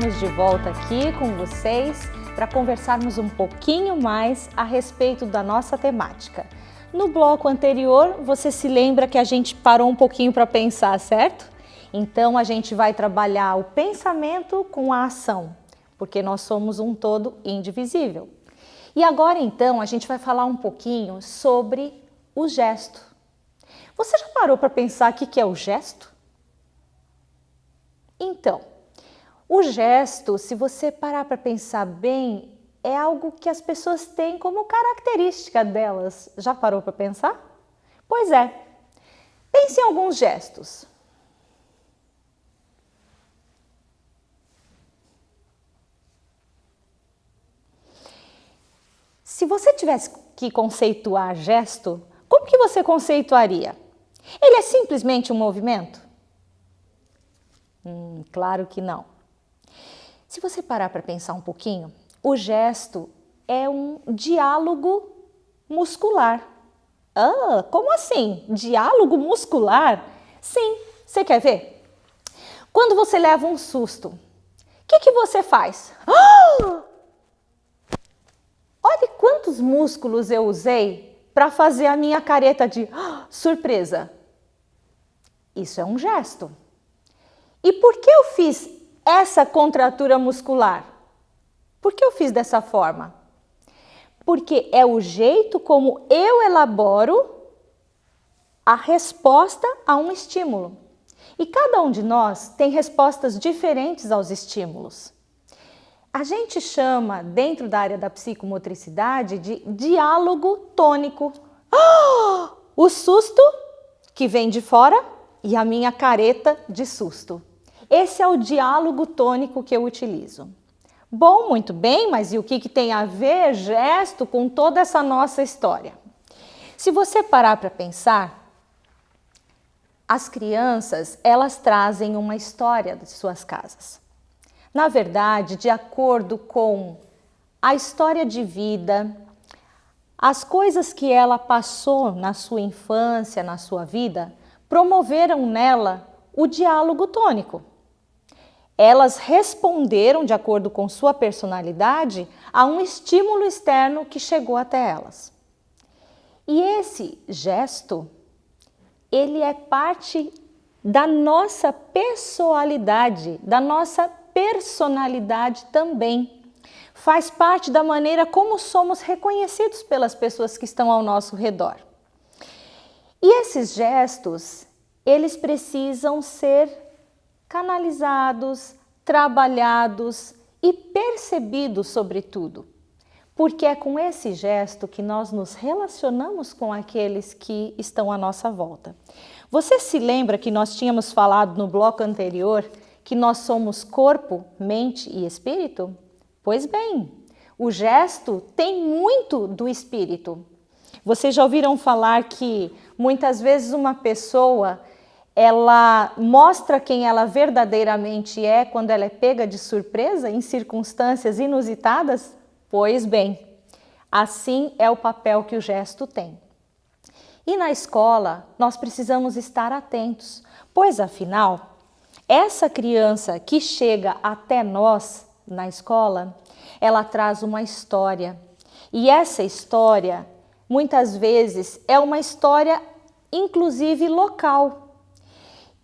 estamos de volta aqui com vocês para conversarmos um pouquinho mais a respeito da nossa temática. No bloco anterior, você se lembra que a gente parou um pouquinho para pensar, certo? Então a gente vai trabalhar o pensamento com a ação, porque nós somos um todo indivisível. E agora então a gente vai falar um pouquinho sobre o gesto. Você já parou para pensar o que é o gesto? Então, o gesto, se você parar para pensar bem, é algo que as pessoas têm como característica delas. Já parou para pensar? Pois é. Pense em alguns gestos. Se você tivesse que conceituar gesto, como que você conceituaria? Ele é simplesmente um movimento? Claro que não. Se você parar para pensar um pouquinho, o gesto é um diálogo muscular. Ah, como assim? Diálogo muscular? Sim, você quer ver? Quando você leva um susto, o que você faz? Ah! Olha quantos músculos eu usei para fazer a minha careta de surpresa. Isso é um gesto. E por que eu fiz essa contratura muscular? Por que eu fiz dessa forma? Porque é o jeito como eu elaboro a resposta a um estímulo. E cada um de nós tem respostas diferentes aos estímulos. A gente chama, dentro da área da psicomotricidade, de diálogo tônico. O susto que vem de fora e a minha careta de susto. Esse é o diálogo tônico que eu utilizo. Bom, muito bem, mas e o que tem a ver gesto com toda essa nossa história? Se você parar para pensar, as crianças, elas trazem uma história de suas casas. Na verdade, de acordo com a história de vida, as coisas que ela passou na sua infância, na sua vida, promoveram nela o diálogo tônico. Elas responderam, de acordo com sua personalidade, a um estímulo externo que chegou até elas. E esse gesto, ele é parte da nossa pessoalidade, da nossa personalidade também. Faz parte da maneira como somos reconhecidos pelas pessoas que estão ao nosso redor. E esses gestos, eles precisam ser canalizados, trabalhados e percebidos sobretudo, porque é com esse gesto que nós nos relacionamos com aqueles que estão à nossa volta. Você se lembra que nós tínhamos falado no bloco anterior que nós somos corpo, mente e espírito? Pois bem, o gesto tem muito do espírito. Vocês já ouviram falar que muitas vezes uma pessoa ela mostra quem ela verdadeiramente é quando ela é pega de surpresa em circunstâncias inusitadas? Pois bem, assim é o papel que o gesto tem. E na escola, nós precisamos estar atentos, pois afinal, essa criança que chega até nós na escola, ela traz uma história. E essa história, muitas vezes, é uma história inclusive local.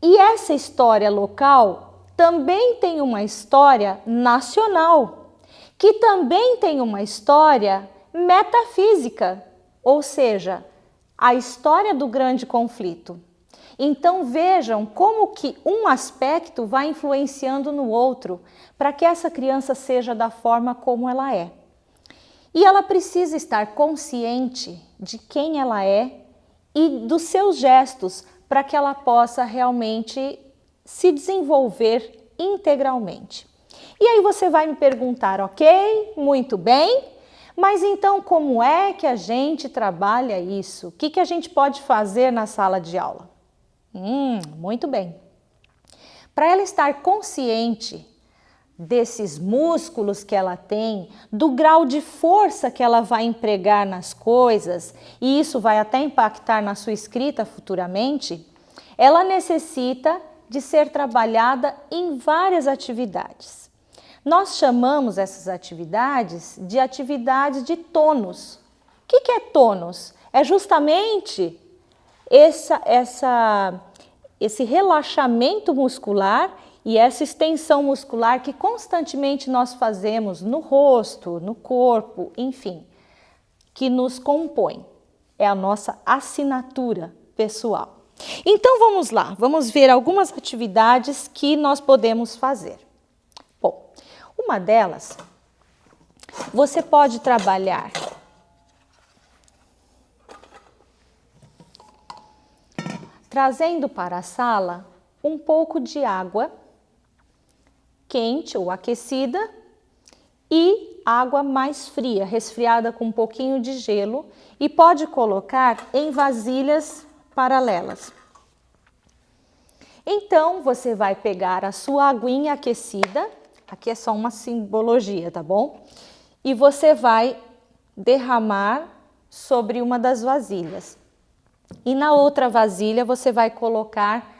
E essa história local também tem uma história nacional, que também tem uma história metafísica, ou seja, a história do grande conflito. Então vejam como que um aspecto vai influenciando no outro para que essa criança seja da forma como ela é. E ela precisa estar consciente de quem ela é e dos seus gestos, para que ela possa realmente se desenvolver integralmente. E aí você vai me perguntar, ok, muito bem, mas então como é que a gente trabalha isso? O que a gente pode fazer na sala de aula? Muito bem. Para ela estar consciente desses músculos que ela tem, do grau de força que ela vai empregar nas coisas, e isso vai até impactar na sua escrita futuramente, ela necessita de ser trabalhada em várias atividades. Nós chamamos essas atividades de tônus. O que é tônus? É justamente esse relaxamento muscular e essa extensão muscular que constantemente nós fazemos no rosto, no corpo, enfim, que nos compõe. É a nossa assinatura pessoal. Então vamos lá, vamos ver algumas atividades que nós podemos fazer. Bom, uma delas, você pode trabalhar trazendo para a sala um pouco de água quente ou aquecida e água mais fria, resfriada com um pouquinho de gelo, e pode colocar em vasilhas paralelas. Então, você vai pegar a sua aguinha aquecida, aqui é só uma simbologia, tá bom? E você vai derramar sobre uma das vasilhas. E na outra vasilha você vai colocar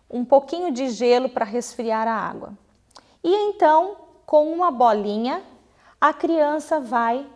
um pouquinho de gelo para resfriar a água. E então, com uma bolinha, a criança vai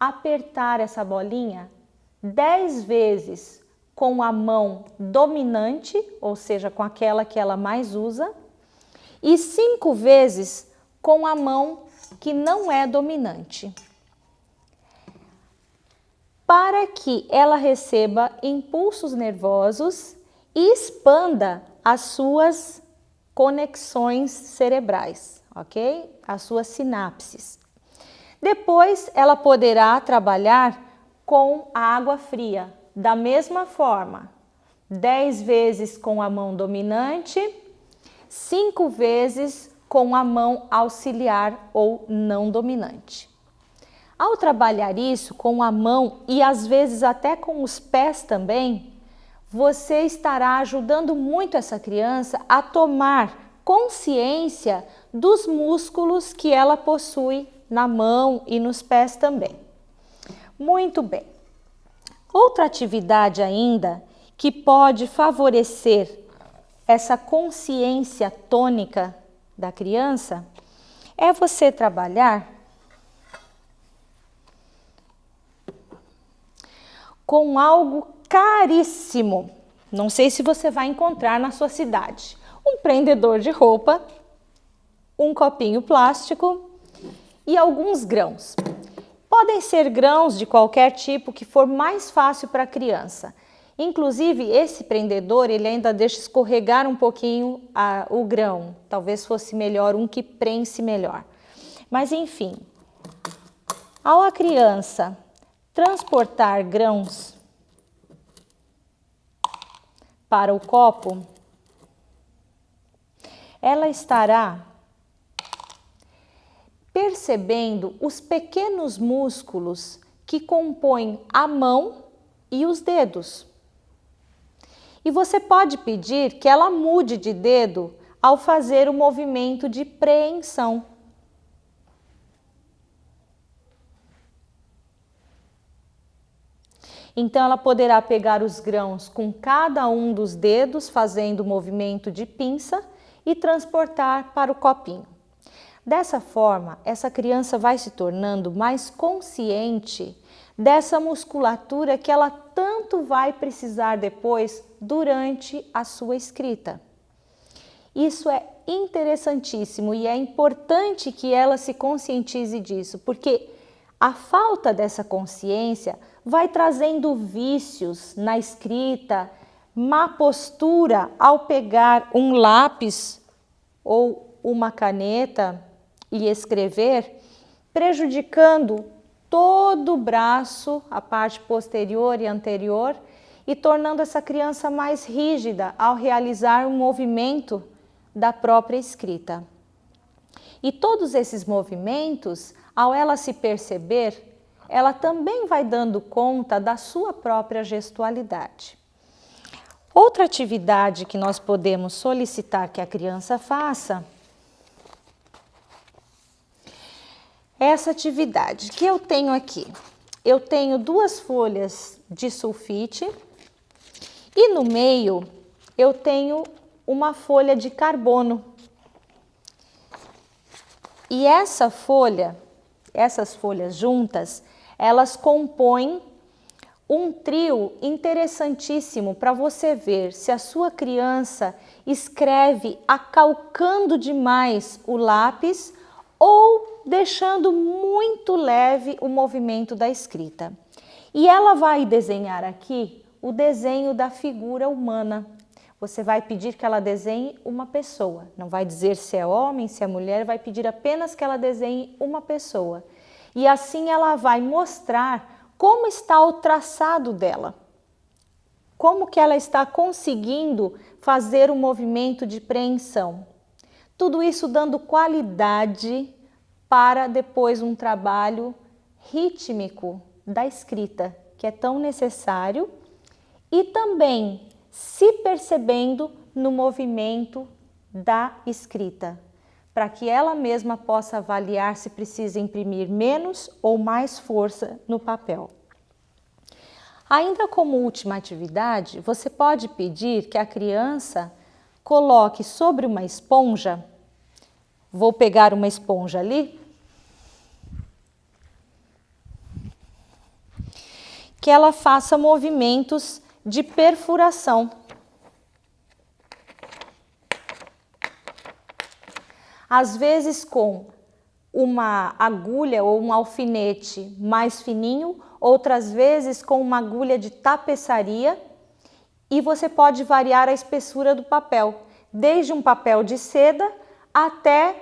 apertar essa bolinha 10 vezes com a mão dominante, ou seja, com aquela que ela mais usa, e 5 vezes com a mão que não é dominante, para que ela receba impulsos nervosos e expanda as suas conexões cerebrais, ok? As suas sinapses. Depois, ela poderá trabalhar com a água fria, da mesma forma, 10 vezes com a mão dominante, 5 vezes com a mão auxiliar ou não dominante. Ao trabalhar isso com a mão e às vezes até com os pés também, você estará ajudando muito essa criança a tomar consciência dos músculos que ela possui na mão e nos pés também. Muito bem. Outra atividade ainda que pode favorecer essa consciência tônica da criança é você trabalhar com algo caríssimo. Não sei se você vai encontrar na sua cidade. Um prendedor de roupa, um copinho plástico e alguns grãos. Podem ser grãos de qualquer tipo que for mais fácil para a criança. Inclusive, esse prendedor, ele ainda deixa escorregar um pouquinho o grão. Talvez fosse melhor um que prense melhor. Mas, enfim, ao a criança transportar grãos para o copo, ela estará percebendo os pequenos músculos que compõem a mão e os dedos. E você pode pedir que ela mude de dedo ao fazer o movimento de preensão. Então, ela poderá pegar os grãos com cada um dos dedos, fazendo o movimento de pinça e transportar para o copinho. Dessa forma, essa criança vai se tornando mais consciente dessa musculatura que ela tanto vai precisar depois durante a sua escrita. Isso é interessantíssimo e é importante que ela se conscientize disso, porque a falta dessa consciência vai trazendo vícios na escrita, má postura ao pegar um lápis ou uma caneta e escrever, prejudicando todo o braço, a parte posterior e anterior, e tornando essa criança mais rígida ao realizar um movimento da própria escrita. E todos esses movimentos, ao ela se perceber, ela também vai dando conta da sua própria gestualidade. Outra atividade que nós podemos solicitar que a criança faça é essa atividade que eu tenho aqui. Eu tenho 2 folhas de sulfite e no meio eu tenho uma folha de carbono. E essa folha, essas folhas juntas, elas compõem um trio interessantíssimo para você ver se a sua criança escreve acalcando demais o lápis ou deixando muito leve o movimento da escrita. E ela vai desenhar aqui o desenho da figura humana. Você vai pedir que ela desenhe uma pessoa, não vai dizer se é homem, se é mulher, vai pedir apenas que ela desenhe uma pessoa. E assim ela vai mostrar como está o traçado dela, como que ela está conseguindo fazer o movimento de preensão. Tudo isso dando qualidade para depois um trabalho rítmico da escrita, que é tão necessário, e também se percebendo no movimento da escrita, para que ela mesma possa avaliar se precisa imprimir menos ou mais força no papel. Ainda como última atividade, você pode pedir que a criança coloque sobre uma esponja, vou pegar uma esponja ali, que ela faça movimentos de perfuração. Às vezes com uma agulha ou um alfinete mais fininho, outras vezes com uma agulha de tapeçaria, e você pode variar a espessura do papel, desde um papel de seda até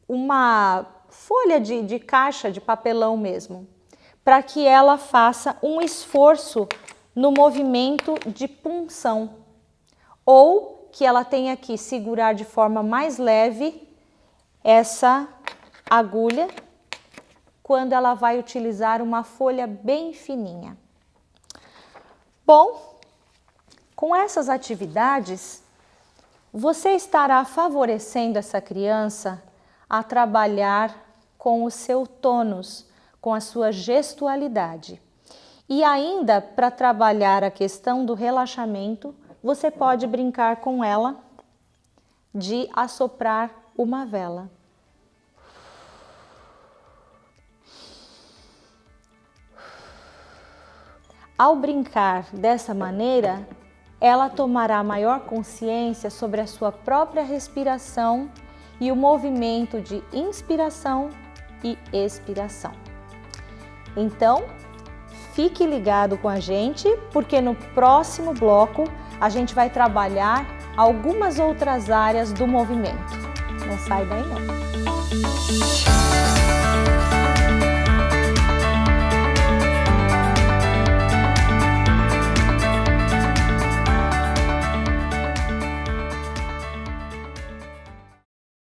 uma folha de caixa de papelão mesmo, para que ela faça um esforço no movimento de punção, ou que ela tenha que segurar de forma mais leve essa agulha quando ela vai utilizar uma folha bem fininha. Bom, com essas atividades, você estará favorecendo essa criança a trabalhar com o seu tônus, com a sua gestualidade. E ainda, para trabalhar a questão do relaxamento, você pode brincar com ela de assoprar uma vela. Ao brincar dessa maneira, ela tomará maior consciência sobre a sua própria respiração e o movimento de inspiração e expiração. Então, fique ligado com a gente, porque no próximo bloco a gente vai trabalhar algumas outras áreas do movimento. Não sai daí não.